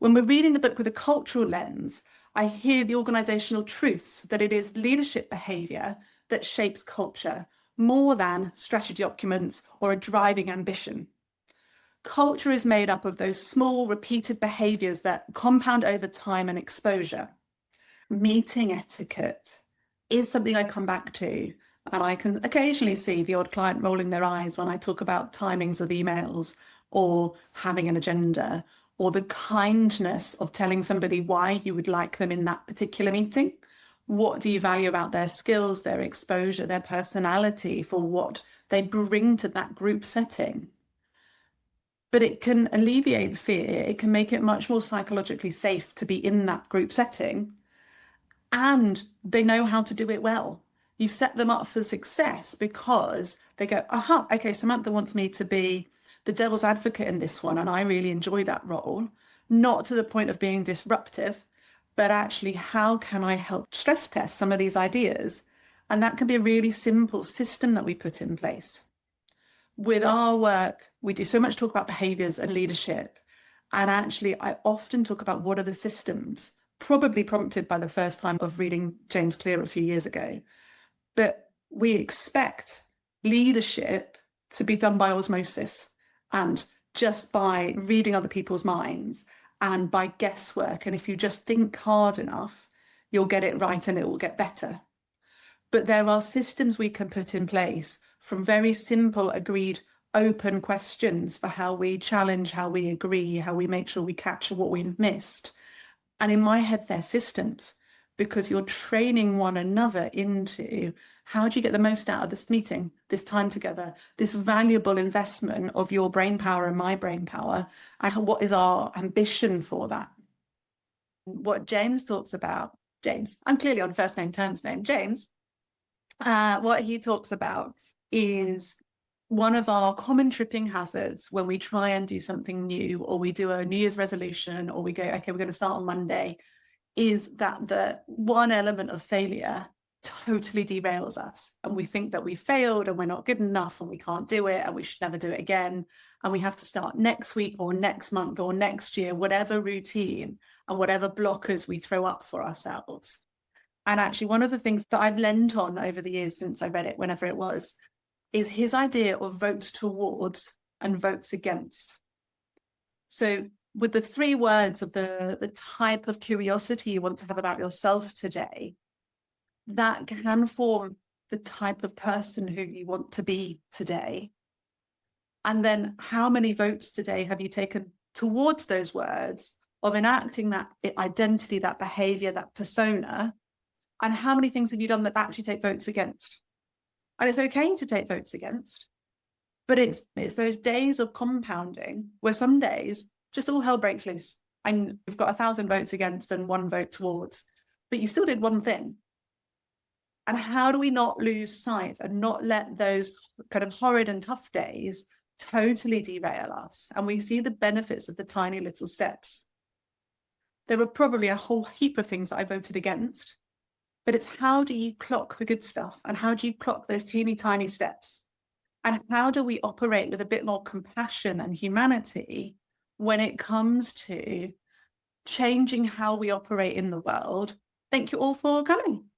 When we're reading the book with a cultural lens, I hear the organizational truths that it is leadership behavior that shapes culture more than strategy documents or a driving ambition. Culture is made up of those small, repeated behaviors that compound over time and exposure. Meeting etiquette is something I come back to, and I can occasionally see the odd client rolling their eyes when I talk about timings of emails or having an agenda or the kindness of telling somebody why you would like them in that particular meeting. What do you value about their skills, their exposure, their personality, for what they bring to that group setting? But it can alleviate fear. It can make it much more psychologically safe to be in that group setting. And they know how to do it well. You've set them up for success because they go, aha, okay, Samantha wants me to be the devil's advocate in this one, and I really enjoy that role. Not to the point of being disruptive, but actually, how can I help stress test some of these ideas? And that can be a really simple system that we put in place. With our work, we do so much talk about behaviors and leadership. And actually, I often talk about what are the systems, probably prompted by the first time of reading James Clear a few years ago. But we expect leadership to be done by osmosis and just by reading other people's minds and by guesswork. And if you just think hard enough, you'll get it right and it will get better. But there are systems we can put in place, from very simple, agreed, open questions for how we challenge, how we agree, how we make sure we capture what we missed. And in my head, they're systems, because you're training one another into how do you get the most out of this meeting, this time together, this valuable investment of your brain power and my brain power, and what is our ambition for that? What James talks about, James, I'm clearly on first name terms name, James, what he talks about is one of our common tripping hazards when we try and do something new, or we do a New Year's resolution, or we go, okay, we're going to start on Monday, is that the one element of failure totally derails us. And we think that we failed and we're not good enough and we can't do it and we should never do it again. And we have to start next week or next month or next year, whatever routine and whatever blockers we throw up for ourselves. And actually, one of the things that I've lent on over the years since I read it, whenever it was, is his idea of votes towards and votes against. So with the three words of the type of curiosity you want to have about yourself today, that can form the type of person who you want to be today. And then how many votes today have you taken towards those words of enacting that identity, that behavior, that persona? And how many things have you done that actually take votes against? And it's okay to take votes against, but it's those days of compounding where some days just all hell breaks loose and you've got 1,000 votes against and 1 vote towards, but you still did one thing. And how do we not lose sight and not let those kind of horrid and tough days totally derail us? And we see the benefits of the tiny little steps. There were probably a whole heap of things that I voted against, but it's how do you clock the good stuff and how do you clock those teeny tiny steps? And how do we operate with a bit more compassion and humanity when it comes to changing how we operate in the world? Thank you all for coming.